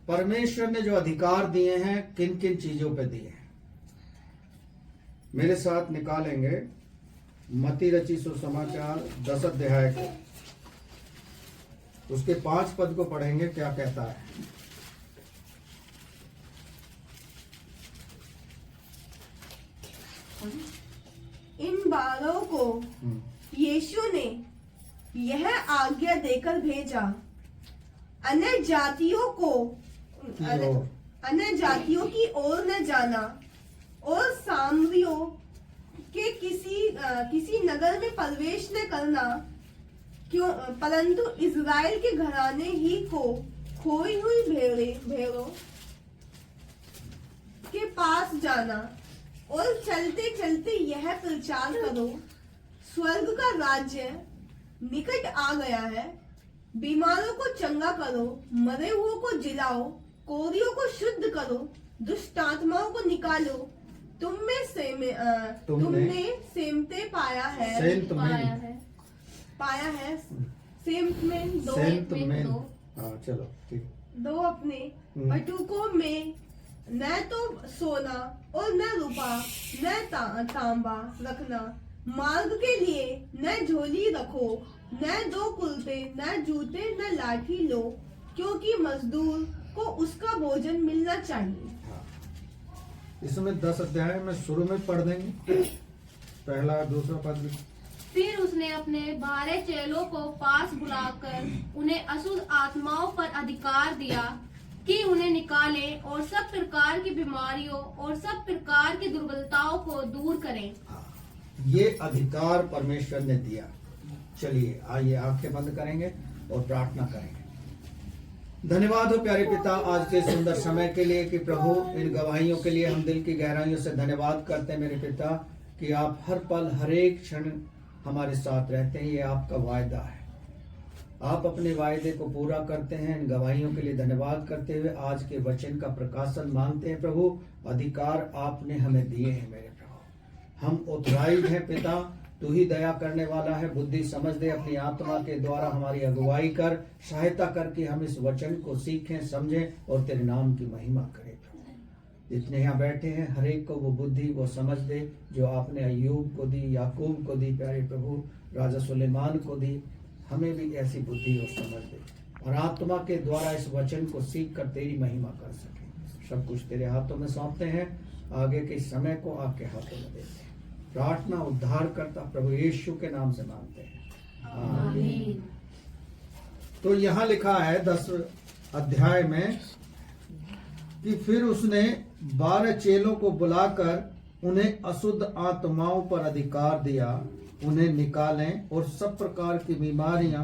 परमेश्वर ने जो अधिकार दिए हैं किन किन चीजों पे दिए हैं। मेरे साथ निकालेंगे मत्ती रची सुसमाचार 10 अध्याय को, उसके 5 पद को पढ़ेंगे क्या कहता है। इन 12 को यीशु ने यह आज्ञा देकर भेजा, अन्य जातियों की ओर न जाना और सामरियों के किसी नगर में प्रवेश न करना, क्यों परंतु इज़राइल के घराने ही को खोई हुई भेड़ों के पास जाना और चलते चलते यह प्रचार करो, स्वर्ग का राज्य निकट आ गया है। बीमारों को चंगा करो, मरे हुओं को जिलाओ, कोरियों को शुद्ध करो, दुष्ट आत्माओं को निकालो। तुमने सेमते पाया है चलो ठीक। दो अपने बटुकों में न तो सोना और न रूपा न तांबा रखना, मार्ग के लिए न झोली रखो, न 2 कुर्ते, न जूते, न लाठी लो, क्योंकि मजदूर को उसका भोजन मिलना चाहिए। इसमें 10 अध्याय में शुरू में पढ़ देंगे, पहला दूसरा पद भी। फिर उसने अपने 12 चेलों को पास बुलाकर उन्हें अशुद्ध आत्माओं पर अधिकार दिया कि उन्हें निकाले और सब प्रकार की बीमारियों और सब प्रकार की दुर्बलताओं को दूर करें। ये अधिकार परमेश्वर ने दिया। चलिए आइए आंखें बंद करेंगे और प्रार्थना करेंगे। धन्यवाद हो प्यारे पिता आज के सुंदर समय के लिए कि प्रभु इन गवाहियों के लिए हम दिल की गहराइयों से धन्यवाद करते हैं मेरे पिता कि आप हर पल हर एक क्षण हमारे साथ रहते हैं। ये आपका वायदा है, आप अपने वायदे को पूरा करते हैं। इन गवाहियों के लिए धन्यवाद करते हुए आज के वचन का प्रकाशन मांगते हैं प्रभु। अधिकार आपने हमें दिए हैं मेरे प्रभु, हम ऑथराइज्ड हैं पिता। तू ही दया करने वाला है, बुद्धि समझ दे, अपनी आत्मा के द्वारा हमारी अगुवाई कर, सहायता करके हम इस वचन को सीखें, समझें और तेरे नाम की महिमा करें प्रभु। जितने यहाँ बैठे हैं हर एक को वो बुद्धि वो समझ दे जो आपने अय्यूब को दी, याकूब को दी प्यारे प्रभु, राजा सुलेमान को दी। हमें भी ऐसी बुद्धि और समझ दे और आत्मा के द्वारा इस वचन को सीख कर तेरी महिमा कर सके। सब कुछ तेरे हाथों में सौंपते हैं, आगे के समय को आपके हाथों में देते हैं। प्रार्थना उद्धार करता प्रभु यीशु के नाम से मांगते हैं, आमीन। तो यहाँ लिखा है 10 अध्याय में कि फिर उसने 12 चेलों को बुलाकर उन्हें अशुद्ध आत्माओं पर अधिकार दिया, उन्हें निकालें और सब प्रकार की बीमारियां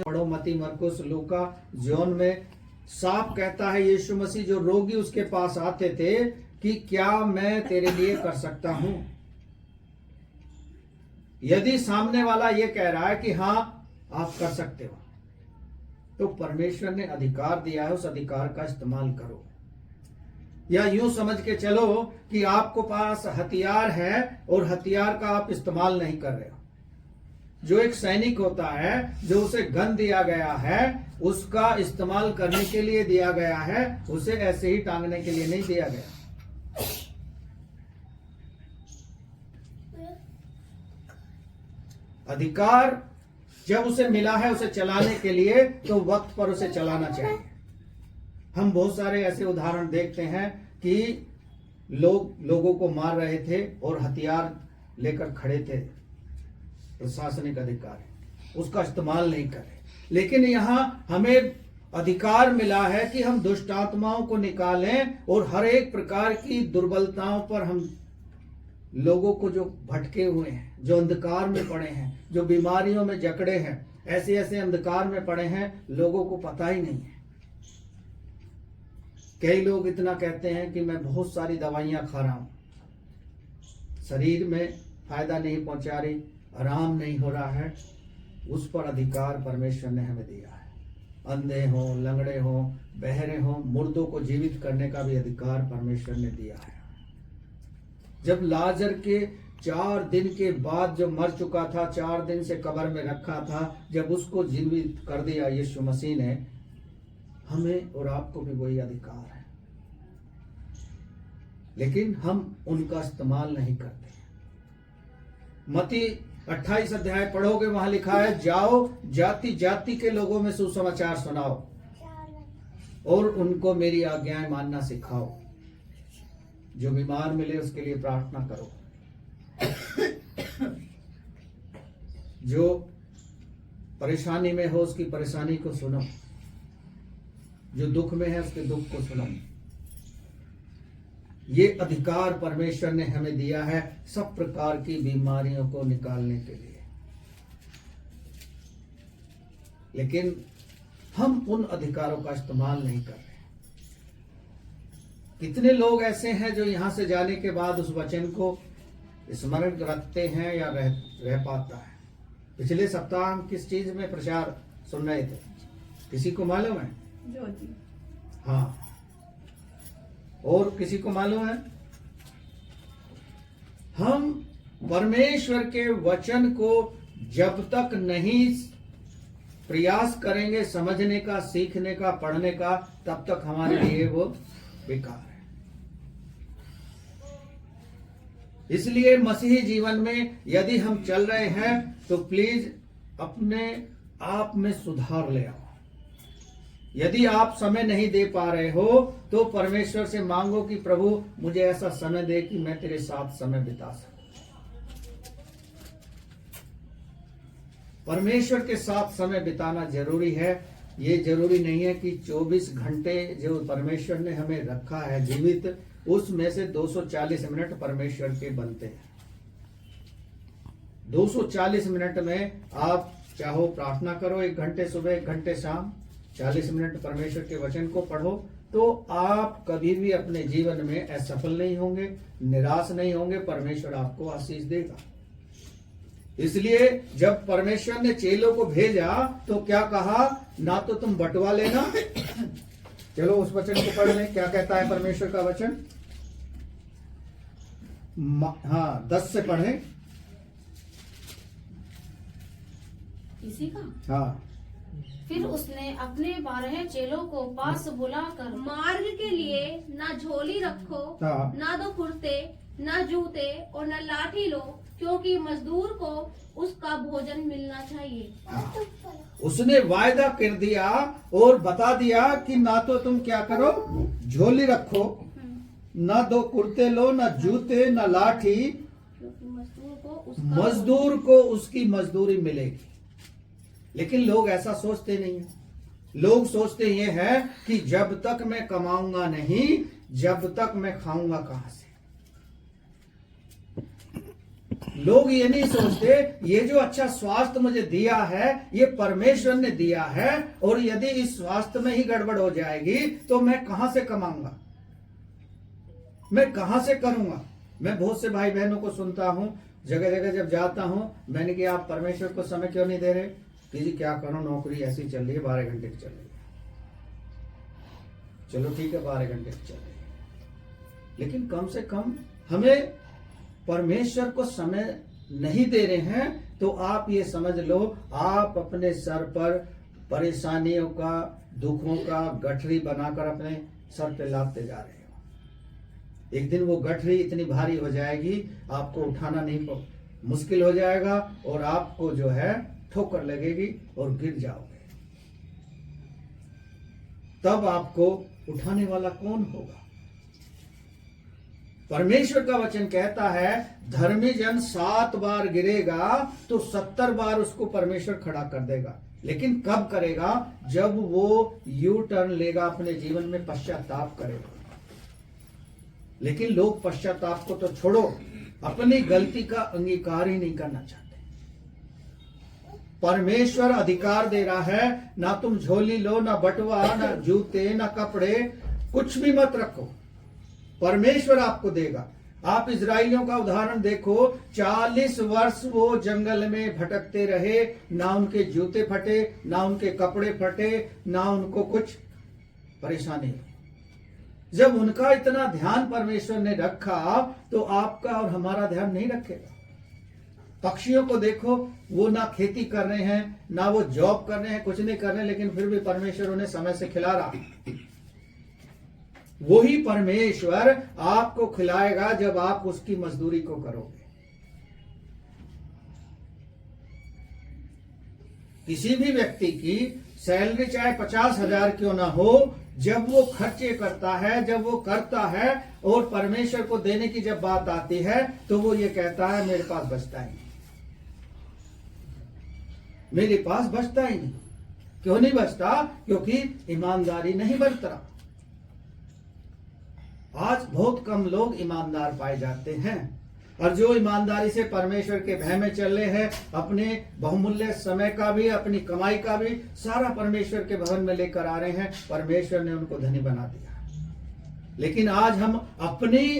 पढ़ो मती, मरकुस, लूका, जॉन में साफ कहता है यीशु मसीह जो रोगी उसके पास आते थे कि क्या मैं तेरे लिए कर सकता हूं। यदि सामने वाला ये कह रहा है कि हाँ आप कर सकते हो, तो परमेश्वर ने अधिकार दिया है, उस अधिकार का इस्तेमाल करो। या यूं समझ के चलो कि आपको पास हथियार है और हथियार का आप इस्तेमाल नहीं कर रहे हो। जो एक सैनिक होता है, जो उसे गन दिया गया है, उसका इस्तेमाल करने के लिए दिया गया है, उसे ऐसे ही टांगने के लिए नहीं दिया गया। अधिकार जब उसे मिला है उसे चलाने के लिए, तो वक्त पर उसे चलाना चाहिए। हम बहुत सारे ऐसे उदाहरण देखते हैं कि लोगों को मार रहे थे और हथियार लेकर खड़े थे प्रशासनिक अधिकारी, उसका इस्तेमाल नहीं कर रहे। लेकिन यहाँ हमें अधिकार मिला है कि हम दुष्ट आत्माओं को निकालें और हर एक प्रकार की दुर्बलताओं पर हम लोगों को जो भटके हुए हैं, जो अंधकार में पड़े हैं, जो बीमारियों में जकड़े हैं, ऐसे ऐसे अंधकार में पड़े हैं, लोगों को पता ही नहीं है। कई लोग इतना कहते हैं कि मैं बहुत सारी दवाइयां खा रहा हूं, शरीर में फायदा नहीं पहुंचा रही, आराम नहीं हो रहा है। उस पर अधिकार परमेश्वर ने हमें दिया है। अंधे हो, लंगड़े हो, बहरे हो, मुर्दों को जीवित करने का भी अधिकार परमेश्वर ने दिया है। जब लाजर के 4 दिन के बाद जो मर चुका था, 4 दिन से कब्र में रखा था, जब उसको जीवित कर दिया यीशु मसीह ने, हमें और आपको भी वही अधिकार है, लेकिन हम उनका इस्तेमाल नहीं करते। मत्ती 28 अध्याय पढ़ोगे, वहां लिखा है, जाओ जाति जाति के लोगों में सुसमाचार सुनाओ और उनको मेरी आज्ञाएं मानना सिखाओ। जो बीमार मिले उसके लिए प्रार्थना करो, जो परेशानी में हो उसकी परेशानी को सुनो, जो दुख में है उसके दुख को सुनो। ये अधिकार परमेश्वर ने हमें दिया है सब प्रकार की बीमारियों को निकालने के लिए, लेकिन हम उन अधिकारों का इस्तेमाल नहीं कर रहे। कितने लोग ऐसे हैं जो यहां से जाने के बाद उस वचन को स्मरण रखते हैं या रह पाता है। पिछले सप्ताह हम किस चीज में प्रचार सुन रहे थे, किसी को मालूम है? ज्योति। हाँ, और किसी को मालूम है? हम परमेश्वर के वचन को जब तक नहीं प्रयास करेंगे समझने का, सीखने का, पढ़ने का, तब तक हमारे लिए वो बेकार है। इसलिए मसीही जीवन में यदि हम चल रहे हैं तो प्लीज अपने आप में सुधार ले आओ। यदि आप समय नहीं दे पा रहे हो तो परमेश्वर से मांगो कि प्रभु मुझे ऐसा समय दे कि मैं तेरे साथ समय बिता सकूं। परमेश्वर के साथ समय बिताना जरूरी है। ये जरूरी नहीं है कि 24 घंटे जो परमेश्वर ने हमें रखा है जीवित, उसमें से 240 मिनट परमेश्वर के बनते हैं। 240 मिनट में आप चाहो प्रार्थना करो 1 घंटे सुबह, 1 घंटे शाम, 40 मिनट परमेश्वर के वचन को पढ़ो, तो आप कभी भी अपने जीवन में असफल नहीं होंगे, निराश नहीं होंगे। परमेश्वर आपको आशीष देगा। इसलिए जब परमेश्वर ने चेलों को भेजा तो क्या कहा? ना तो तुम बंटवा लेना। चलो उस वचन को पढ़ लें, क्या कहता है परमेश्वर का वचन। हाँ, 10 से पढ़ें। इसी का। हाँ, फिर उसने अपने 12 चेलों को पास बुलाकर मार्ग के लिए ना झोली रखो, हाँ। ना 2 कुर्ते, ना जूते और ना लाठी लो, क्योंकि मजदूर को उसका भोजन मिलना चाहिए। उसने वायदा कर दिया और बता दिया कि ना तो तुम क्या करो, झोली रखो, ना 2 कुर्ते लो, ना जूते, ना लाठी, क्योंकि मजदूर को उसकी मजदूरी मिलेगी। लेकिन लोग ऐसा सोचते नहीं है। लोग सोचते ये है कि जब तक मैं कमाऊंगा नहीं, जब तक मैं खाऊंगा कहां से। लोग ये नहीं सोचते ये जो अच्छा स्वास्थ्य मुझे दिया है ये परमेश्वर ने दिया है, और यदि इस स्वास्थ्य में ही गड़बड़ हो जाएगी तो मैं कहां से कमाऊंगा, मैं कहां से करूंगा। मैं बहुत से भाई बहनों को सुनता हूं, जगह जगह जब जाता हूं, मैंने कहा आप परमेश्वर को समय क्यों नहीं दे रहे? कि जी क्या करूं, नौकरी ऐसी चल रही है, 12 घंटे की चल रही है। चलो ठीक है, 12 घंटे की चल रही है, लेकिन कम से कम हमें परमेश्वर को समय नहीं दे रहे हैं तो आप ये समझ लो आप अपने सर पर परेशानियों का, दुखों का गठरी बनाकर अपने सर पे लादते जा रहे हो। एक दिन वो गठरी इतनी भारी हो जाएगी आपको उठाना नहीं मुश्किल हो जाएगा, और आपको जो है ठोकर लगेगी और गिर जाओगे। तब आपको उठाने वाला कौन होगा? परमेश्वर का वचन कहता है धर्मी जन 7 बार गिरेगा तो 70 बार उसको परमेश्वर खड़ा कर देगा। लेकिन कब करेगा? जब वो यू टर्न लेगा, अपने जीवन में पश्चाताप करेगा। लेकिन लोग पश्चाताप को तो छोड़ो, अपनी गलती का अंगीकार ही नहीं करना चाहते। परमेश्वर अधिकार दे रहा है, ना तुम झोली लो, ना बटवा, ना जूते, ना कपड़े, कुछ भी मत रखो, परमेश्वर आपको देगा। आप इजराइलियों का उदाहरण देखो, 40 वर्ष वो जंगल में भटकते रहे, ना उनके जूते फटे, ना उनके कपड़े फटे, ना उनको कुछ परेशानी हुई। जब उनका इतना ध्यान परमेश्वर ने रखा तो आपका और हमारा ध्यान नहीं रखेगा। पक्षियों को देखो, वो ना खेती कर रहे हैं, ना वो जॉब कर रहे हैं, कुछ नहीं कर रहे हैं, लेकिन फिर भी परमेश्वर उन्हें समय से खिला रहा है। वही परमेश्वर आपको खिलाएगा जब आप उसकी मजदूरी को करोगे। किसी भी व्यक्ति की सैलरी चाहे 50,000 क्यों ना हो, जब वो खर्चे करता है, जब वो करता है और परमेश्वर को देने की जब बात आती है, तो वो ये कहता है मेरे पास बचता ही नहीं, मेरे पास बचता ही नहीं। क्यों नहीं बचता? क्योंकि ईमानदारी नहीं बरत रहा। आज बहुत कम लोग ईमानदार पाए जाते हैं, और जो ईमानदारी से परमेश्वर के भय में चल रहे हैं, अपने बहुमूल्य समय का भी, अपनी कमाई का भी सारा परमेश्वर के भवन में लेकर आ रहे हैं, परमेश्वर ने उनको धनी बना दिया। लेकिन आज हम अपनी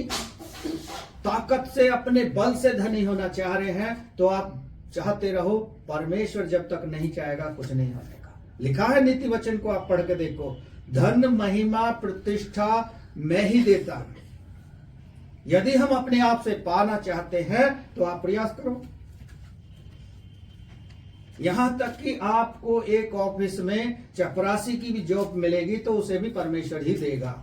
ताकत से, अपने बल से धनी होना चाह रहे हैं, तो आप चाहते रहो, परमेश्वर जब तक नहीं चाहेगा कुछ नहीं होने का। लिखा है नीति वचन को आप पढ़ के देखो, धन महिमा प्रतिष्ठा मैं ही देता हूं। यदि हम अपने आप से पाना चाहते हैं तो आप प्रयास करो। यहां तक कि आपको एक ऑफिस में चपरासी की भी जॉब मिलेगी तो उसे भी परमेश्वर ही देगा।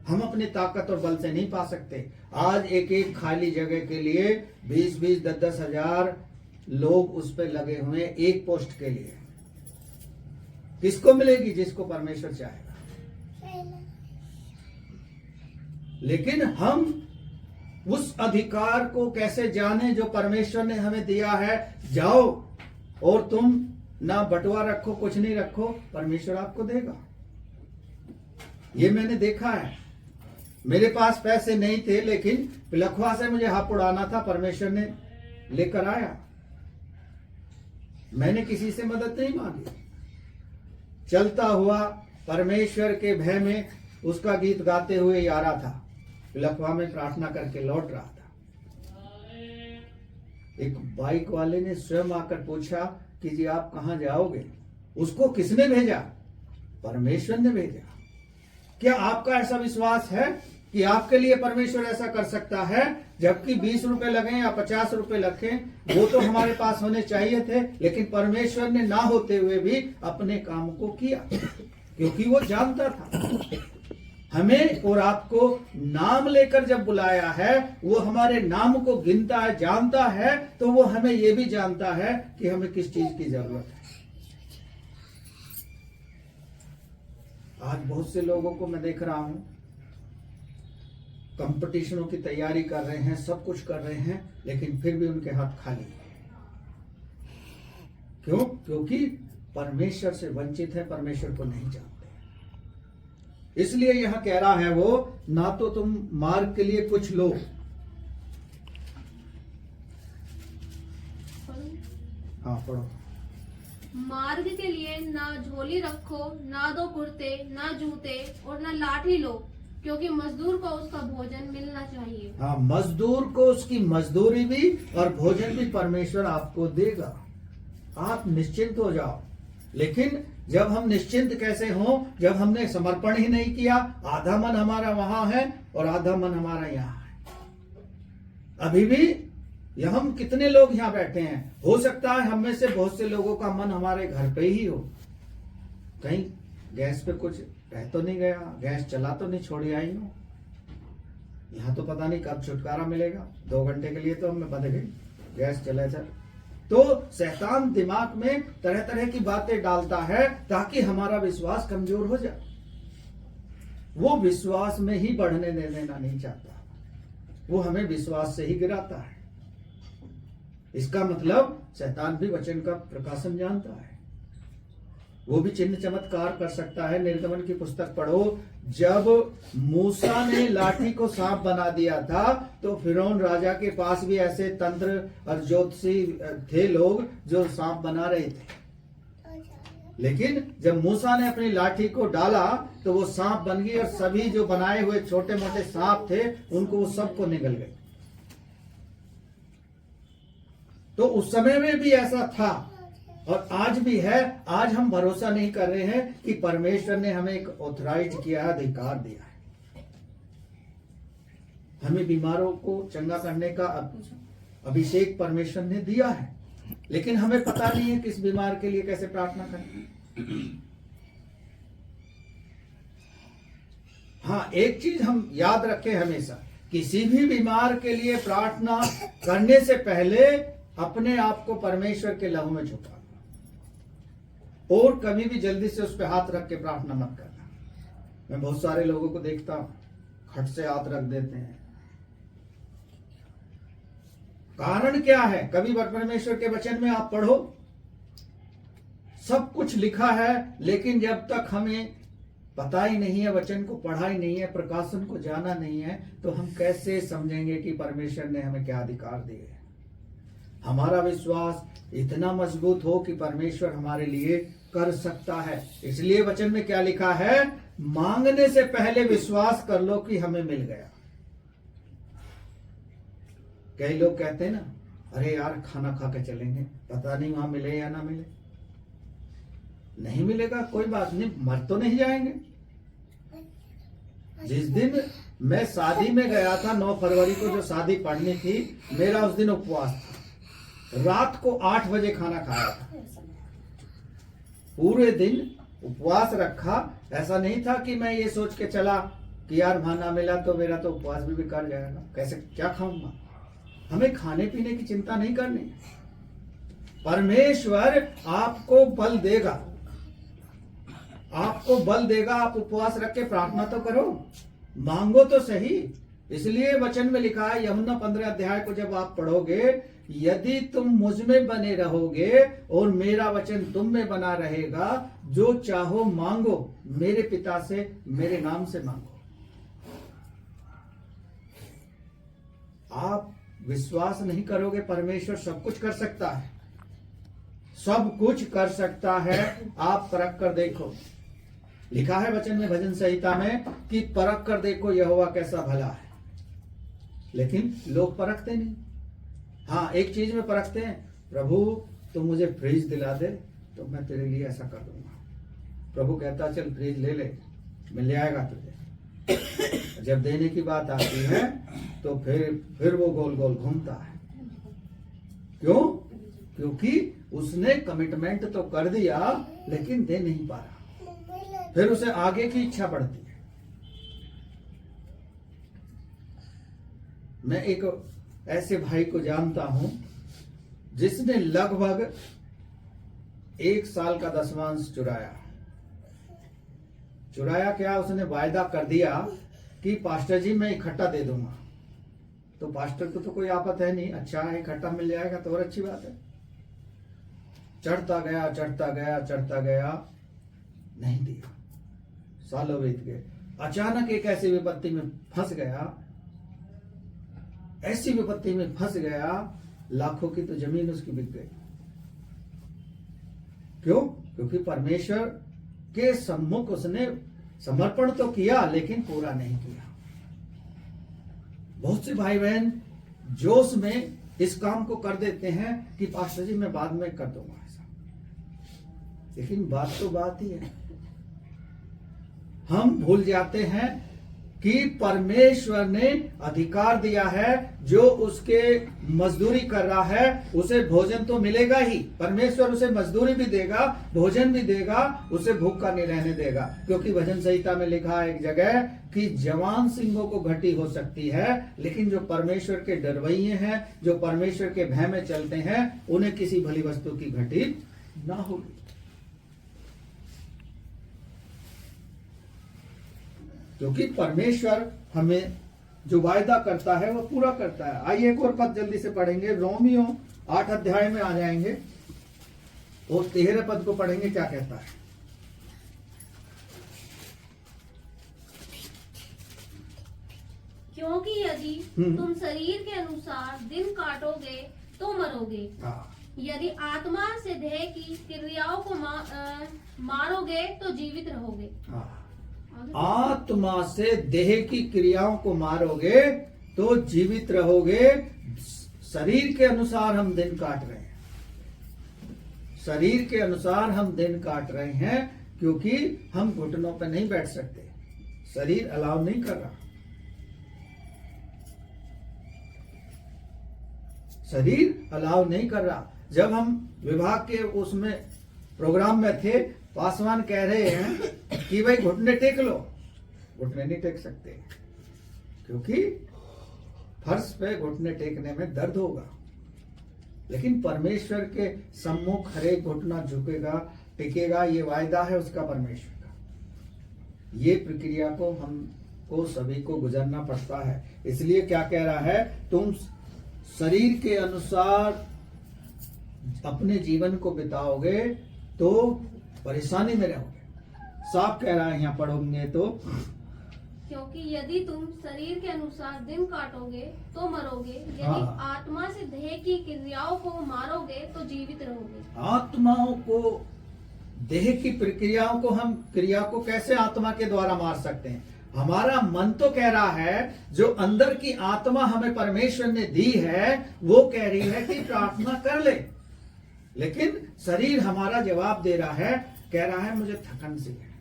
हम अपनी ताकत और बल से नहीं पा सकते। आज एक एक खाली जगह के लिए 20-20, 10-10 हजार लोग उस पर लगे हुए हैं एक पोस्ट के लिए। किसको मिलेगी? जिसको परमेश्वर चाहेगा। लेकिन हम उस अधिकार को कैसे जाने जो परमेश्वर ने हमें दिया है? जाओ और तुम ना बटुआ रखो, कुछ नहीं रखो, परमेश्वर आपको देगा। ये मैंने देखा है। मेरे पास पैसे नहीं थे, लेकिन पिलखवा से मुझे हाथ उड़ाना था, परमेश्वर ने लेकर आया। मैंने किसी से मदद नहीं मांगी। चलता हुआ परमेश्वर के भय में उसका गीत गाते हुए आ रहा था, पिलखवा में प्रार्थना करके लौट रहा था। एक बाइक वाले ने स्वयं आकर पूछा कि जी आप कहां जाओगे? उसको किसने भेजा? परमेश्वर ने भेजा। क्या आपका ऐसा विश्वास है कि आपके लिए परमेश्वर ऐसा कर सकता है? जबकि 20 रुपए लगे या 50 रुपए लगे, वो तो हमारे पास होने चाहिए थे, लेकिन परमेश्वर ने ना होते हुए भी अपने काम को किया, क्योंकि वो जानता था हमें और आपको नाम लेकर जब बुलाया है, वो हमारे नाम को गिनता है, जानता है, तो वो हमें ये भी जानता है कि हमें किस चीज की जरूरत है। आज बहुत से लोगों को मैं देख रहा हूं, कंपटीशनों की तैयारी कर रहे हैं, सब कुछ कर रहे हैं, लेकिन फिर भी उनके हाथ खाली। क्यों? क्योंकि परमेश्वर से वंचित है, परमेश्वर को नहीं जानते। इसलिए यहां कह रहा है वो, ना तो तुम मार्ग के लिए कुछ लो। हाँ पढ़ो। मार्ग के लिए ना झोली रखो, ना दो कुर्ते, ना जूते और ना लाठी लो, क्योंकि मजदूर को उसका भोजन मिलना चाहिए। हाँ, मजदूर को उसकी मजदूरी भी और भोजन भी परमेश्वर आपको देगा। आप निश्चिंत हो जाओ। लेकिन जब हम निश्चिंत कैसे हों? जब हमने समर्पण ही नहीं किया। आधा मन हमारा वहां है और आधा मन हमारा यहाँ है। अभी भी हम कितने लोग यहाँ बैठे हैं, हो सकता है हम में से बहुत से लोगों का मन हमारे घर पे ही हो, कहीं गैस पे कुछ रह तो नहीं गया, गैस चला तो नहीं छोड़ी आई हो। यहाँ तो पता नहीं कब छुटकारा मिलेगा। 2 घंटे के लिए तो हमें बंद गई, गैस चले जाए। तो शैतान दिमाग में तरह तरह की बातें डालता है ताकि हमारा विश्वास कमजोर हो जाए। वो विश्वास में ही बढ़ने देना नहीं चाहता, वो हमें विश्वास से ही गिराता है। इसका मतलब शैतान भी वचन का प्रकाशन जानता है, वो भी चिन्ह चमत्कार कर सकता है। निर्गमन की पुस्तक पढ़ो, जब मूसा ने लाठी को सांप बना दिया था, तो फिरौन राजा के पास भी ऐसे तंत्र और ज्योतिषी थे लोग जो सांप बना रहे थे। लेकिन जब मूसा ने अपनी लाठी को डाला तो वो सांप बन गई, और सभी जो बनाए हुए छोटे मोटे सांप थे उनको वो सबको निगल गए। तो उस समय में भी ऐसा था और आज भी है। आज हम भरोसा नहीं कर रहे हैं कि परमेश्वर ने हमें एक ऑथराइज किया है, अधिकार दिया है हमें बीमारों को चंगा करने का। अभिषेक परमेश्वर ने दिया है, लेकिन हमें पता नहीं है किस बीमार के लिए कैसे प्रार्थना करें। हाँ, एक चीज हम याद रखें हमेशा, किसी भी बीमार के लिए प्रार्थना करने से पहले अपने आप को परमेश्वर के लहू में झुका और कभी भी जल्दी से उस पर हाथ रख के प्रार्थना मत करना। मैं बहुत सारे लोगों को देखता हूं, खट से हाथ रख देते हैं। कारण क्या है? कभी परमेश्वर के वचन में आप पढ़ो, सब कुछ लिखा है, लेकिन जब तक हमें पता ही नहीं है, वचन को पढ़ा ही नहीं है, प्रकाशन को जाना नहीं है, तो हम कैसे समझेंगे कि परमेश्वर ने हमें क्या अधिकार दिए हैं। हमारा विश्वास इतना मजबूत हो कि परमेश्वर हमारे लिए कर सकता है। इसलिए वचन में क्या लिखा है? मांगने से पहले विश्वास कर लो कि हमें मिल गया। कई लोग कहते हैं ना, अरे यार खाना खा के चलेंगे, पता नहीं वहां मिले या ना मिले। नहीं मिलेगा कोई बात नहीं, मर तो नहीं जाएंगे। जिस दिन मैं शादी में गया था, 9 फरवरी को जो शादी पढ़नी थी, मेरा उस दिन उपवास था। रात को 8 बजे खाना खाया था, पूरे दिन उपवास रखा। ऐसा नहीं था कि मैं ये सोच के चला कि यार वहां ना मिला तो मेरा तो उपवास भी बेकार जाएगा, कैसे क्या खाऊंगा। हमें खाने पीने की चिंता नहीं करनी। परमेश्वर आपको बल देगा, आपको बल देगा। आप उपवास रख के प्रार्थना तो करो, मांगो तो सही। इसलिए वचन में लिखा है, यूहन्ना 15 अध्याय को जब आप पढ़ोगे, यदि तुम मुझ में बने रहोगे और मेरा वचन तुम में बना रहेगा, जो चाहो मांगो मेरे पिता से, मेरे नाम से मांगो। आप विश्वास नहीं करोगे, परमेश्वर सब कुछ कर सकता है, सब कुछ कर सकता है। आप परख कर देखो। लिखा है वचन में, भजन संहिता में, कि परख कर देखो यहोवा कैसा भला है। लेकिन लोग परखते नहीं। हाँ, एक चीज में परखते हैं, प्रभु तुम मुझे फ्रिज दिला दे तो मैं तेरे लिए ऐसा कर दूंगा। प्रभु कहता चल फ्रिज ले ले, मिल जाएगा तुझे। जब देने की बात आती है तो फिर वो गोल गोल घूमता है। क्यों? क्योंकि उसने कमिटमेंट तो कर दिया, लेकिन दे नहीं पा रहा। फिर उसे आगे की इच्छा बढ़ती है। मैं एक ऐसे भाई को जानता हूं जिसने लगभग 1 साल का दशमांश चुराया क्या? उसने वायदा कर दिया कि पास्टर जी मैं इकट्ठा दे दूंगा। तो पास्टर को तो कोई आपत है नहीं, अच्छा है इकट्ठा मिल जाएगा तो और अच्छी बात है। चढ़ता गया, नहीं दिया। सालों बीत गए। अचानक एक ऐसी विपत्ति में फंस गया, लाखों की तो जमीन उसकी बिक गई। क्यों? क्योंकि परमेश्वर के सम्मुख उसने समर्पण तो किया, लेकिन पूरा नहीं किया। बहुत से भाई बहन जोश में इस काम को कर देते हैं कि पास्टर जी मैं बाद में कर दूंगा ऐसा। लेकिन बात तो बात ही है। हम भूल जाते हैं कि परमेश्वर ने अधिकार दिया है, जो उसके मजदूरी कर रहा है उसे भोजन तो मिलेगा ही। परमेश्वर उसे मजदूरी भी देगा, भोजन भी देगा, उसे भूखा नहीं रहने देगा। क्योंकि भजन संहिता में लिखा है एक जगह कि जवान सिंहों को घटी हो सकती है, लेकिन जो परमेश्वर के डरवैये हैं, जो परमेश्वर के भय में चलते हैं, उन्हें किसी भली वस्तु की घटी ना होगी। क्योंकि परमेश्वर हमें जो वायदा करता है वो पूरा करता है। आइए एक और पद जल्दी से पढ़ेंगे। रोमियो 8 अध्याय में आ जाएंगे और 13 पद को पढ़ेंगे, क्या कहता है। क्योंकि यदि तुम शरीर के अनुसार दिन काटोगे तो मरोगे, यदि आत्मा से देह की क्रियाओं को मारोगे तो जीवित रहोगे। आत्मा से देह की क्रियाओं को मारोगे तो जीवित रहोगे। शरीर के अनुसार हम दिन काट रहे हैं, शरीर के अनुसार हम दिन काट रहे हैं, क्योंकि हम घुटनों पर नहीं बैठ सकते, शरीर अलाउ नहीं कर रहा। शरीर अलाउ नहीं कर रहा। जब हम विभाग के उसमें प्रोग्राम में थे, पासवान कह रहे हैं कि भाई घुटने टेक लो, घुटने नहीं टेक सकते क्योंकि फर्श पे घुटने टेकने में दर्द होगा। लेकिन परमेश्वर के सम्मुख हर एक घुटना झुकेगा, टिकेगा, ये वायदा है उसका परमेश्वर का। ये प्रक्रिया को हमको सभी को गुजरना पड़ता है। इसलिए क्या कह रहा है, तुम शरीर के अनुसार अपने जीवन को बिताओगे तो परेशानी में रहोगे। साफ कह रहा है यहाँ पढ़ोगे तो, क्योंकि यदि तुम शरीर के अनुसार दिन काटोगे तो मरोगे, यदि हाँ। आत्मा से देह की क्रियाओं को मारोगे तो जीवित रहोगे। आत्माओं को, देह की प्रक्रियाओं को, हम क्रिया को कैसे आत्मा के द्वारा मार सकते हैं? हमारा मन तो कह रहा है, जो अंदर की आत्मा हमें परमेश्वर ने दी है वो कह रही है कि प्रार्थना कर ले, लेकिन शरीर हमारा जवाब दे रहा है, कह रहा है मुझे थकन सी है।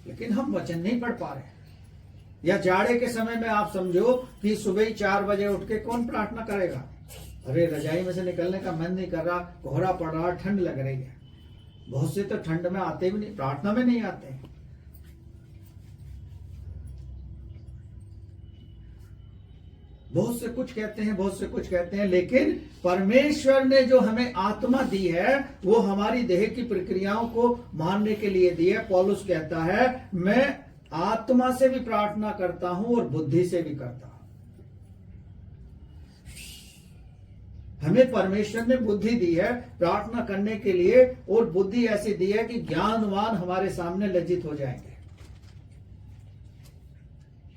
लेकिन हम वचन नहीं पढ़ पा रहे। या जाड़े के समय में आप समझो कि सुबह 4 बजे उठ के कौन प्रार्थना करेगा? अरे रजाई में से निकलने का मन नहीं कर रहा, कोहरा पड़ रहा, ठंड लग रही है। बहुत से तो ठंड में आते भी नहीं, प्रार्थना में नहीं आते। बहुत से कुछ कहते हैं, बहुत से कुछ कहते हैं, लेकिन परमेश्वर ने जो हमें आत्मा दी है वो हमारी देह की प्रक्रियाओं को मानने के लिए दी है। पौलुस कहता है, मैं आत्मा से भी प्रार्थना करता हूं और बुद्धि से भी करता हूं। हमें परमेश्वर ने बुद्धि दी है प्रार्थना करने के लिए, और बुद्धि ऐसी दी है कि ज्ञानवान हमारे सामने लज्जित हो जाएंगे।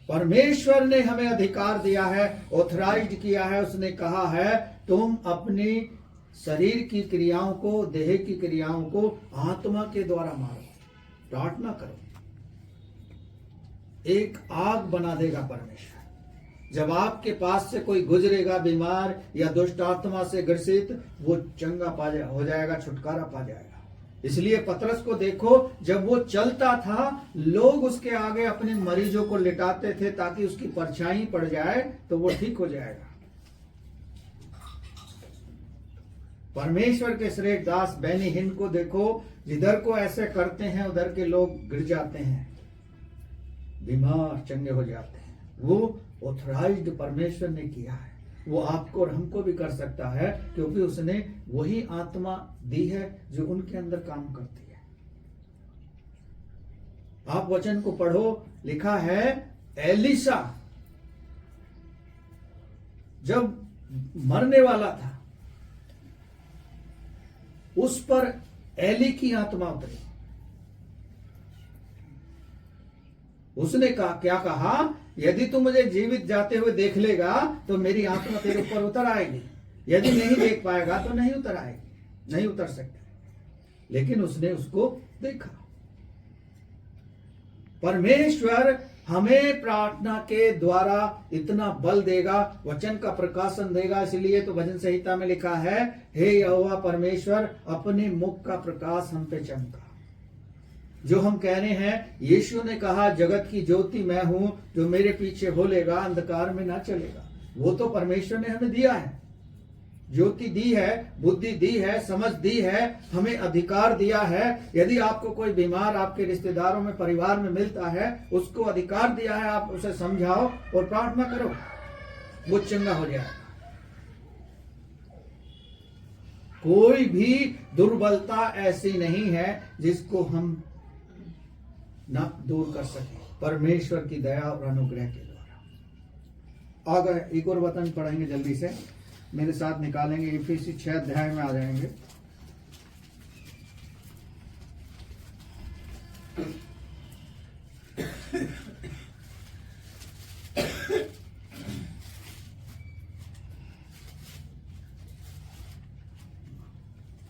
परमेश्वर ने हमें अधिकार दिया है, ऑथराइज्ड किया है। उसने कहा है तुम अपनी शरीर की क्रियाओं को, देह की क्रियाओं को आत्मा के द्वारा मारो, प्रार्थना करो। एक आग बना देगा परमेश्वर। जब आपके पास से कोई गुजरेगा बीमार या दुष्ट आत्मा से ग्रसित, वो चंगा हो जाएगा, छुटकारा पा जाएगा। इसलिए पतरस को देखो, जब वो चलता था लोग उसके आगे अपने मरीजों को लिटाते थे ताकि उसकी परछाई पड़ जाए तो वो ठीक हो जाएगा। परमेश्वर के श्रेष्ठ दास बेनी हिन को देखो, जिधर को ऐसे करते हैं उधर के लोग गिर जाते हैं, बीमार चंगे हो जाते हैं। वो ऑथराइज्ड परमेश्वर ने किया है। वो आपको और हमको भी कर सकता है, क्योंकि उसने वही आत्मा दी है जो उनके अंदर काम करती है। आप वचन को पढ़ो, लिखा है एलिशा जब मरने वाला था उस पर एली की आत्मा उतरी। उसने कहा, क्या कहा, यदि तू मुझे जीवित जाते हुए देख लेगा तो मेरी आत्मा तेरे ऊपर उतर आएगी, यदि नहीं देख पाएगा तो नहीं उतर आएगी, नहीं उतर सकती। लेकिन उसने उसको देखा। परमेश्वर हमें प्रार्थना के द्वारा इतना बल देगा, वचन का प्रकाशन देगा। इसलिए तो भजन संहिता में लिखा है, हे यहोवा परमेश्वर अपने मुख का प्रकाश हम पे चमका। जो हम कह रहे हैं, यीशु ने कहा जगत की ज्योति मैं हूं, जो मेरे पीछे हो लेगा अंधकार में ना चलेगा। वो तो परमेश्वर ने हमें दिया है, ज्योति दी है, बुद्धि दी है, समझ दी है, हमें अधिकार दिया है। यदि आपको कोई बीमार आपके रिश्तेदारों में, परिवार में मिलता है, उसको अधिकार दिया है, आप उसे समझाओ और प्रार्थना करो, वो चंगा हो जाएगा। कोई भी दुर्बलता ऐसी नहीं है जिसको हम ना दूर कर सके, परमेश्वर की दया और अनुग्रह के द्वारा। आगे एक और वचन पढ़ेंगे जल्दी से, मेरे साथ निकालेंगे। इफिसी 6 अध्याय में आ जाएंगे।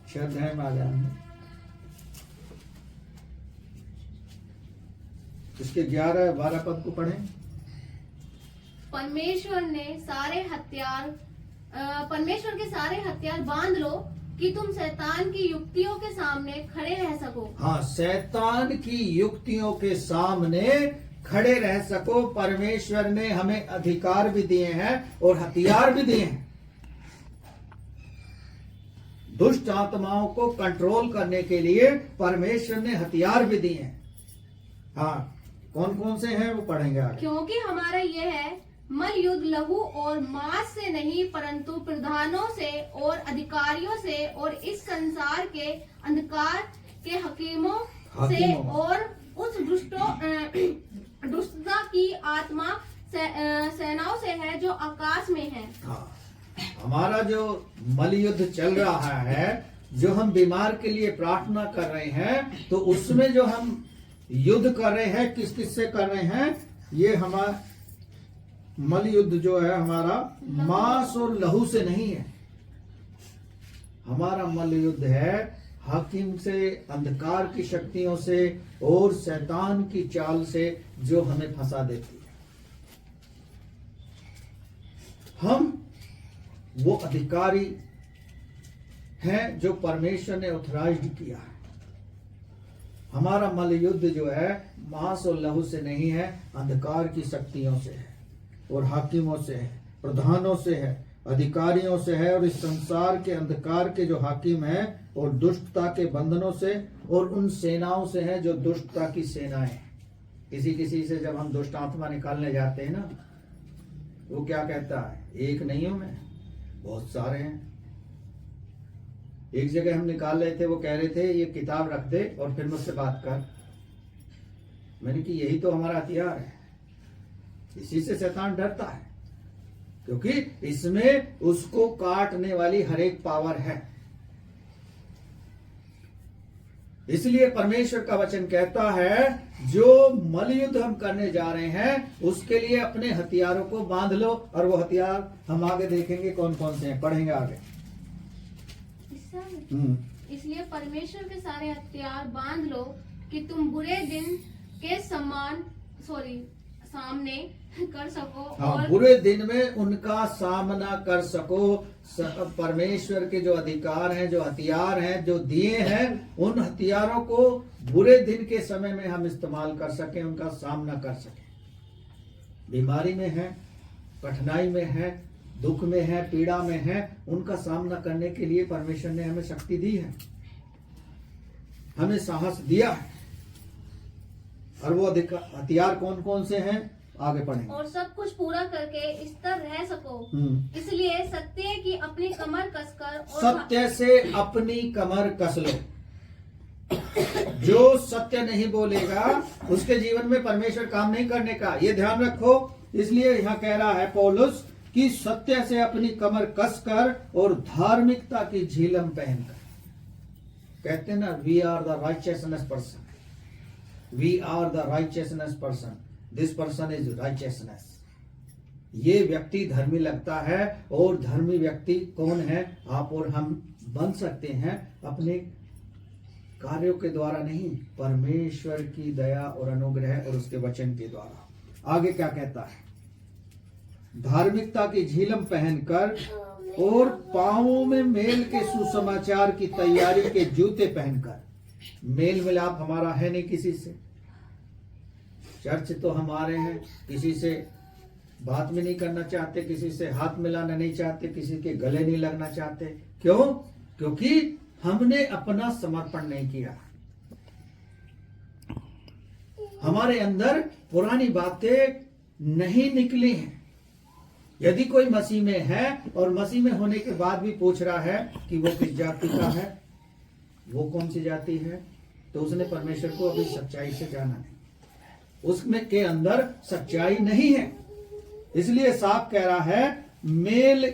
छह अध्याय में आ जाएंगे। इसके 11-12 पद को पढ़ें। परमेश्वर के सारे हथियार बांध लो कि तुम शैतान की युक्तियों के सामने खड़े रह सको। हाँ, शैतान की युक्तियों के सामने खड़े रह सको, परमेश्वर ने हमें अधिकार भी दिए हैं और हथियार भी दिए हैं। दुष्ट आत्माओं को कंट्रोल करने के लिए परमेश्वर ने हथियार भी दिए हैं। हाँ, कौन कौन से हैं वो पढ़ेंगे आगे। क्योंकि हमारा यह है मल युद्ध लहू और मांस से नहीं, परंतु प्रधानों से और अधिकारियों से और इस संसार के अंधकार के हकीमों से और उस दुष्टता की आत्मा सेनाओं से है जो आकाश में है। हाँ, हमारा जो मल युद्ध चल रहा है, जो हम बीमार के लिए प्रार्थना कर रहे हैं, तो उसमें जो हम युद्ध कर रहे हैं, किस किस से कर रहे हैं? ये हमारा मल युद्ध जो है हमारा मांस और लहू से नहीं है। हमारा मल युद्ध है हाकिम से, अंधकार की शक्तियों से और शैतान की चाल से जो हमें फंसा देती है। हम वो अधिकारी हैं जो परमेश्वर ने ऑथराइज्ड किया है। हमारा मल युद्ध जो है मांस और लहू से नहीं है, अंधकार की शक्तियों से है और हाकिमों से है, प्रधानों से है, अधिकारियों से है और इस संसार के अंधकार के जो हाकिम हैं और दुष्टता के बंधनों से और उन सेनाओं से है जो दुष्टता की सेनाएं। किसी किसी से जब हम दुष्ट आत्मा निकालने जाते हैं ना, वो क्या कहता है? एक नहीं हूं मैं, बहुत सारे हैं। एक जगह हम निकाल रहे थे, वो कह रहे थे ये किताब रख दे और फिर मुझसे बात कर। मैंने कि यही तो हमारा हथियार है। इसी से शैतान डरता है, क्योंकि इसमें उसको काटने वाली हर एक पावर है। इसलिए परमेश्वर का वचन कहता है जो मल युद्ध हम करने जा रहे हैं उसके लिए अपने हथियारों को बांध लो। और वो हथियार हम आगे देखेंगे कौन कौन से हैं, पढ़ेंगे आगे। इसलिए परमेश्वर के सारे हथियार बांध लो कि तुम बुरे दिन के सामने कर सको। हाँ, और बुरे दिन में उनका सामना कर सको। परमेश्वर के जो अधिकार हैं, जो हथियार हैं, जो दिए हैं, उन हथियारों को बुरे दिन के समय में हम इस्तेमाल कर सकें, उनका सामना कर सकें। बीमारी में है, कठिनाई में है, दुख में है, पीड़ा में है, उनका सामना करने के लिए परमेश्वर ने हमें शक्ति दी है, हमें साहस दिया है। और वो हथियार कौन कौन से हैं आगे पढ़ेंगे। और सब कुछ पूरा करके स्थिर रह सको। इसलिए सत्य की अपनी कमर कसकर और सत्य से अपनी कमर कस लो। जो सत्य नहीं बोलेगा उसके जीवन में परमेश्वर काम नहीं करने का, ये ध्यान रखो। इसलिए यहाँ कह रहा है पौलुस कि सत्य से अपनी कमर कसकर और धार्मिकता की झिलम पहनकर। कहते हैं ना, we are the righteousness person, we are the righteousness person, this person is righteousness. ये व्यक्ति धर्मी लगता है, और धर्मी व्यक्ति कौन है? आप और हम बन सकते हैं अपने कार्यों के द्वारा नहीं, परमेश्वर की दया और अनुग्रह और उसके वचन के द्वारा। आगे क्या कहता है? धार्मिकता की झिलम पहनकर और पांवों में मेल के सुसमाचार की तैयारी के जूते पहनकर। मेल मिलाप हमारा है नहीं किसी से, चर्च तो हमारे हैं, किसी से बात भी नहीं करना चाहते, किसी से हाथ मिलाना नहीं चाहते, किसी के गले नहीं लगना चाहते। क्यों? क्योंकि हमने अपना समर्पण नहीं किया। हमारे अंदर पुरानी बातें नहीं निकली हैं। यदि कोई मसीह में है और मसीह में होने के बाद भी पूछ रहा है कि वो किस जाति का है, वो कौन सी जाति है, तो उसने परमेश्वर को अभी सच्चाई से जाना नहीं, उसमें के अंदर सच्चाई नहीं है। इसलिए साफ कह रहा है मेल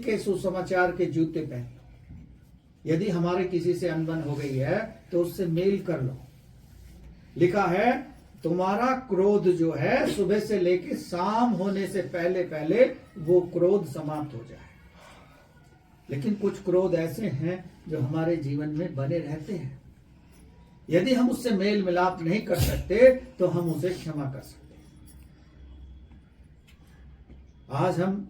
के सुसमाचार के जूते पहन लो। यदि हमारे किसी से अनबन हो गई है तो उससे मेल कर लो। लिखा है तुम्हारा क्रोध जो है सुबह से लेकर शाम होने से पहले पहले वो क्रोध समाप्त हो जाए। लेकिन कुछ क्रोध ऐसे हैं जो हमारे जीवन में बने रहते हैं। यदि हम उससे मेल मिलाप नहीं कर सकते तो हम उसे क्षमा कर सकते। आज हम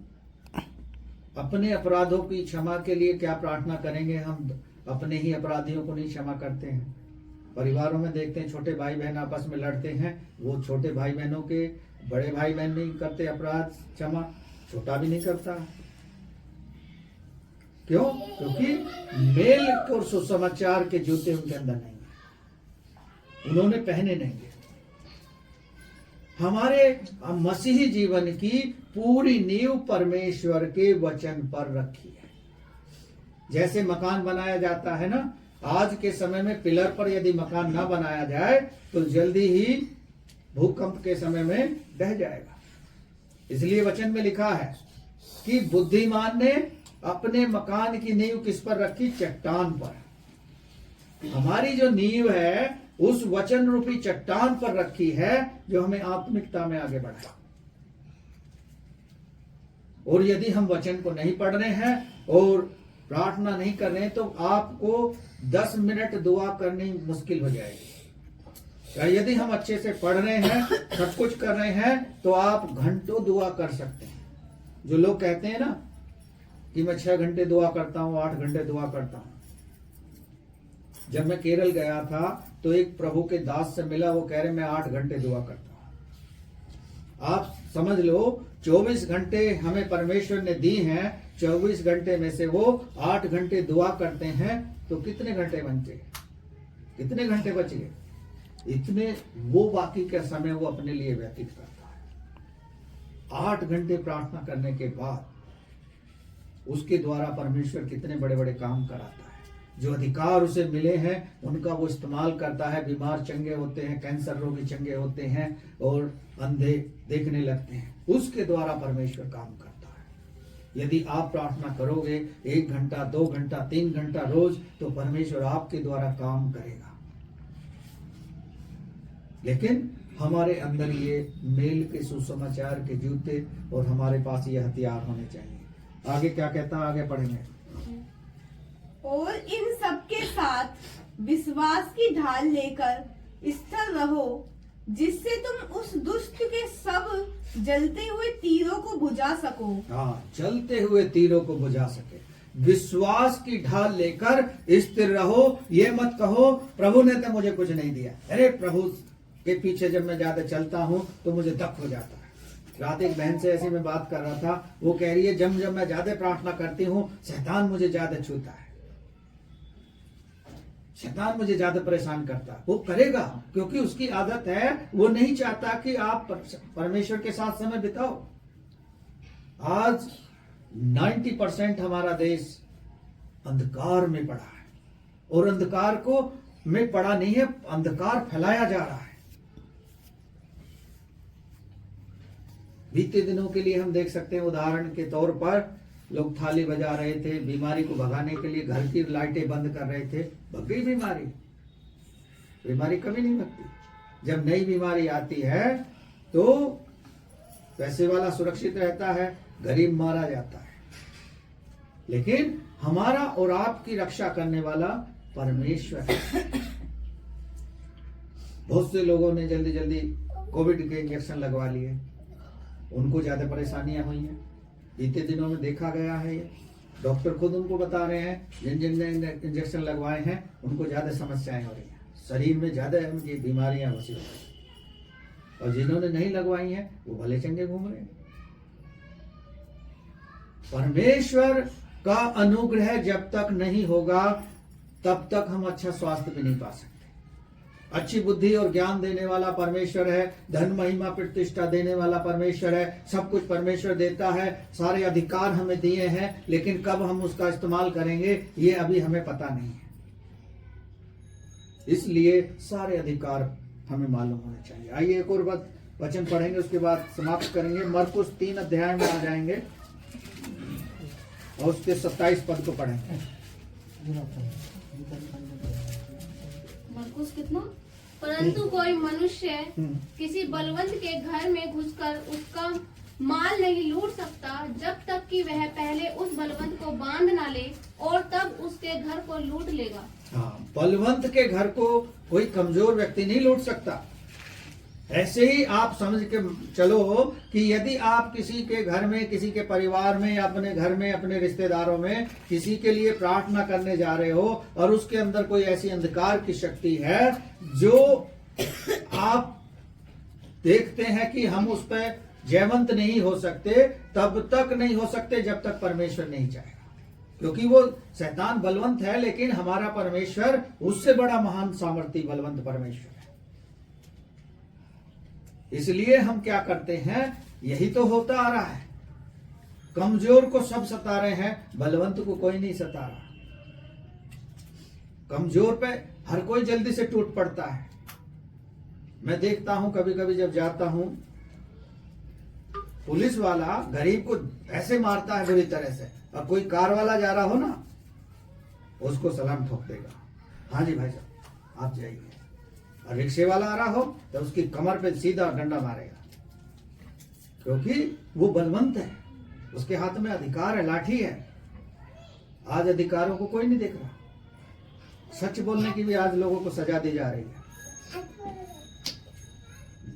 अपने अपराधों की क्षमा के लिए क्या प्रार्थना करेंगे? हम अपने ही अपराधियों को नहीं क्षमा करते हैं। परिवारों में देखते हैं छोटे भाई बहन आपस में लड़ते हैं, वो छोटे भाई बहनों के बड़े भाई बहन नहीं करते अपराध क्षमा, छोटा भी नहीं करता। क्यों? क्योंकि मेल और सुसमाचार के जूते उनके अंदर नहीं है, उन्होंने पहने नहीं है। हमारे मसीही जीवन की पूरी नींव परमेश्वर के वचन पर रखी है। जैसे मकान बनाया जाता है ना, आज के समय में पिलर पर यदि मकान ना बनाया जाए तो जल्दी ही भूकंप के समय में ढह जाएगा। इसलिए वचन में लिखा है कि बुद्धिमान ने अपने मकान की नींव किस पर रखी? चट्टान पर। हमारी जो नींव है उस वचन रूपी चट्टान पर रखी है, जो हमें आत्मिकता में आगे बढ़ाए। और यदि हम वचन को नहीं पढ़ रहे हैं और प्रार्थना नहीं कर रहे हैं तो आपको 10 मिनट दुआ करनी मुश्किल हो जाएगी। यदि हम अच्छे से पढ़ रहे हैं, सब कुछ कर रहे हैं, तो आप घंटों दुआ कर सकते हैं। जो लोग कहते हैं ना कि मैं 6 घंटे दुआ करता हूं, 8 घंटे दुआ करता हूं। जब मैं केरल गया था तो एक प्रभु के दास से मिला, वो कह रहे मैं 8 घंटे दुआ करता हूं। आप समझ लो 24 घंटे हमें परमेश्वर ने दी हैं, 24 घंटे में से वो 8 घंटे दुआ करते हैं, तो कितने घंटे बचे? कितने घंटे बच गए? इतने वो बाकी का समय वो अपने लिए व्यतीत करता है। 8 घंटे प्रार्थना करने के बाद उसके द्वारा परमेश्वर कितने बड़े बड़े काम कराता है। जो अधिकार उसे मिले हैं उनका वो इस्तेमाल करता है। बीमार चंगे होते हैं, कैंसर रोगी चंगे होते हैं और अंधे देखने लगते हैं। उसके द्वारा परमेश्वर काम करता है। यदि आप प्रार्थना करोगे 1 घंटा, 2 घंटा, 3 घंटा रोज, तो परमेश्वर आपके द्वारा काम करेगा। लेकिन हमारे अंदर ये मेल के सुसमाचार के जूते और हमारे पास ये हथियार होने चाहिए। आगे क्या कहता है, आगे पढ़ेंगे। और इन सब के साथ विश्वास की ढाल लेकर स्थिर रहो, जिससे तुम उस दुष्ट के सब जलते हुए तीरों को बुझा सको। हाँ, जलते हुए तीरों को बुझा सके। विश्वास की ढाल लेकर स्थिर रहो। ये मत कहो प्रभु ने तो मुझे कुछ नहीं दिया। अरे प्रभु के पीछे जब मैं ज्यादा चलता हूँ तो मुझे दख हो जाता है। रात एक बहन से ऐसे में बात कर रहा था, वो कह रही है जब जब मैं ज्यादा प्रार्थना करती हूँ शैतान मुझे ज्यादा छूता है, शैतान मुझे ज्यादा परेशान करता है। वो करेगा क्योंकि उसकी आदत है, वो नहीं चाहता कि आप परमेश्वर के साथ समय बिताओ। आज 90% हमारा देश अंधकार में पड़ा है, और अंधकार को में पड़ा नहीं है, अंधकार फैलाया जा रहा है। बीते दिनों के लिए हम देख सकते हैं, उदाहरण के तौर पर लोग थाली बजा रहे थे, बीमारी को भगाने के लिए घर की लाइटें बंद कर रहे थे, भग गई बीमारी। बीमारी कभी नहीं भगती। जब नई बीमारी आती है तो पैसे वाला सुरक्षित रहता है, गरीब मारा जाता है। लेकिन हमारा और आपकी रक्षा करने वाला परमेश्वर है। बहुत से लोगों ने जल्दी जल्दी कोविड के इंजेक्शन लगवा लिए, उनको ज्यादा परेशानियां हुई हैं। बीते दिनों में देखा गया है, ये डॉक्टर खुद उनको बता रहे हैं, जिन जिन ने इंजेक्शन लगवाए हैं उनको ज्यादा समस्याएं हो रही हैं, शरीर में ज्यादा उनकी बीमारियां बसी हुई हैं, और जिन्होंने नहीं लगवाई हैं वो भले चंगे घूम रहे हैं। परमेश्वर का अनुग्रह जब तक नहीं होगा तब तक हम अच्छा स्वास्थ्य भी नहीं पा सकते। अच्छी बुद्धि और ज्ञान देने वाला परमेश्वर है, धन महिमा प्रतिष्ठा देने वाला परमेश्वर है, सब कुछ परमेश्वर देता है, सारे अधिकार हमें दिए हैं, लेकिन कब हम उसका इस्तेमाल करेंगे ये अभी हमें पता नहीं है। इसलिए सारे अधिकार हमें मालूम होने चाहिए। आइए एक और बात वचन पढ़ेंगे, उसके बाद समाप्त करेंगे। मरकुस 3 अध्याय में आ जाएंगे और उसके 27 पद को पढ़ेंगे। मरकुस कितना? परंतु कोई मनुष्य किसी बलवंत के घर में घुसकर उसका माल नहीं लूट सकता जब तक कि वह पहले उस बलवंत को बांध ना ले, और तब उसके घर को लूट लेगा। हाँ, बलवंत के घर को कोई कमजोर व्यक्ति नहीं लूट सकता। ऐसे ही आप समझ के चलो कि यदि आप किसी के घर में, किसी के परिवार में, अपने घर में, अपने रिश्तेदारों में किसी के लिए प्रार्थना करने जा रहे हो और उसके अंदर कोई ऐसी अंधकार की शक्ति है जो आप देखते हैं कि हम उस पर जयवंत नहीं हो सकते, तब तक नहीं हो सकते जब तक परमेश्वर नहीं चाहेगा। क्योंकि वो शैतान बलवंत है, लेकिन हमारा परमेश्वर उससे बड़ा महान सामर्थी बलवंत परमेश्वर है। इसलिए हम क्या करते हैं, यही तो होता आ रहा है। कमजोर को सब सता रहे हैं, बलवंत को कोई नहीं सता रहा। कमजोर पे हर कोई जल्दी से टूट पड़ता है। मैं देखता हूं कभी कभी जब जाता हूं, पुलिस वाला गरीब को ऐसे मारता है बुरी तरह से, और कोई कार वाला जा रहा हो ना, उसको सलाम ठोक देगा, हाँ जी भाई साहब आप जाइए। और रिक्शे वाला आ रहा हो तो उसकी कमर पे सीधा डंडा मारेगा, क्योंकि वो बलवंत है, उसके हाथ में अधिकार है, लाठी है। आज अधिकारों को कोई नहीं देख रहा। सच बोलने की भी आज लोगों को सजा दी जा रही है।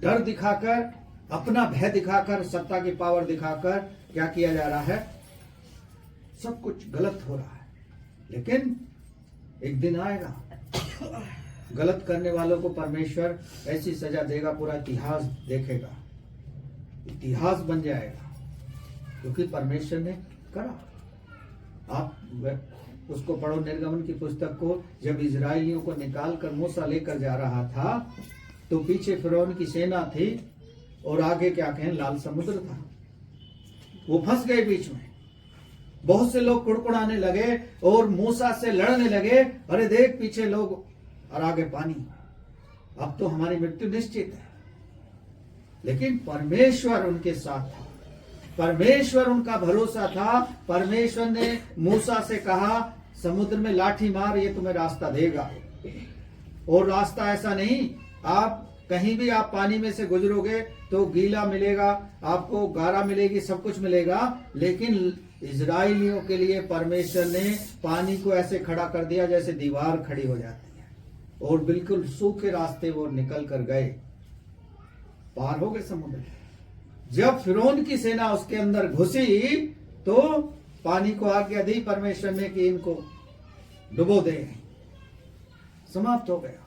डर दिखाकर, अपना भय दिखाकर, सत्ता की पावर दिखाकर क्या किया जा रहा है, सब कुछ गलत हो रहा है। लेकिन एक दिन आएगा, गलत करने वालों को परमेश्वर ऐसी सजा देगा, पूरा इतिहास देखेगा, इतिहास बन जाएगा, क्योंकि परमेश्वर ने करा। आप उसको पढ़ो, निर्गमन की पुस्तक को। जब इजराइलियों को निकाल कर मूसा लेकर जा रहा था तो पीछे फिरौन की सेना थी और आगे क्या कहें, लाल समुद्र था। वो फंस गए बीच में। बहुत से लोग कुड़कुड़ाने लगे और मूसा से लड़ने लगे, अरे देख पीछे लोग और आगे पानी, अब तो हमारी मृत्यु निश्चित है। लेकिन परमेश्वर उनके साथ था, परमेश्वर उनका भरोसा था। परमेश्वर ने मूसा से कहा, समुद्र में लाठी मार, ये तुम्हें रास्ता देगा। और रास्ता ऐसा नहीं, आप कहीं भी आप पानी में से गुजरोगे तो गीला मिलेगा, आपको गारा मिलेगी, सब कुछ मिलेगा। लेकिन इजराइलियों के लिए परमेश्वर ने पानी को ऐसे खड़ा कर दिया जैसे दीवार खड़ी हो जाती है, और बिल्कुल सूखे रास्ते वो निकल कर गए, पार हो गए समुद्र। जब फिरौन की सेना उसके अंदर घुसी तो पानी को आज्ञा दी परमेश्वर ने कि इनको डुबो दे, समाप्त हो गया।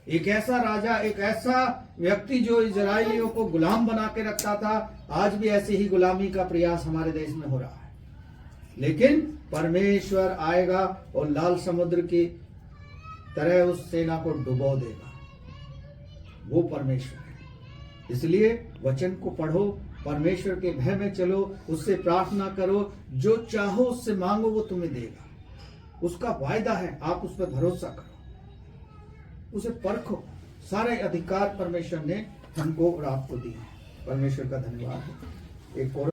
एक ऐसा राजा, एक ऐसा व्यक्ति जो इजराइलियों को गुलाम बना के रखता था, आज भी ऐसी ही गुलामी का प्रयास हमारे देश में हो रहा है। लेकिन परमेश्वर आएगा और लाल समुद्र की तरह उस सेना को डुबो देगा। वो परमेश्वर है। इसलिए वचन को पढ़ो, परमेश्वर के भय में चलो, उससे प्रार्थना करो, जो चाहो उससे मांगो वो तुम्हें देगा। उसका वायदा है, आप उस पर भरोसा करो, उसे परखो। सारे अधिकार परमेश्वर ने हमको और आपको दिए। परमेश्वर का धन्यवाद। एक और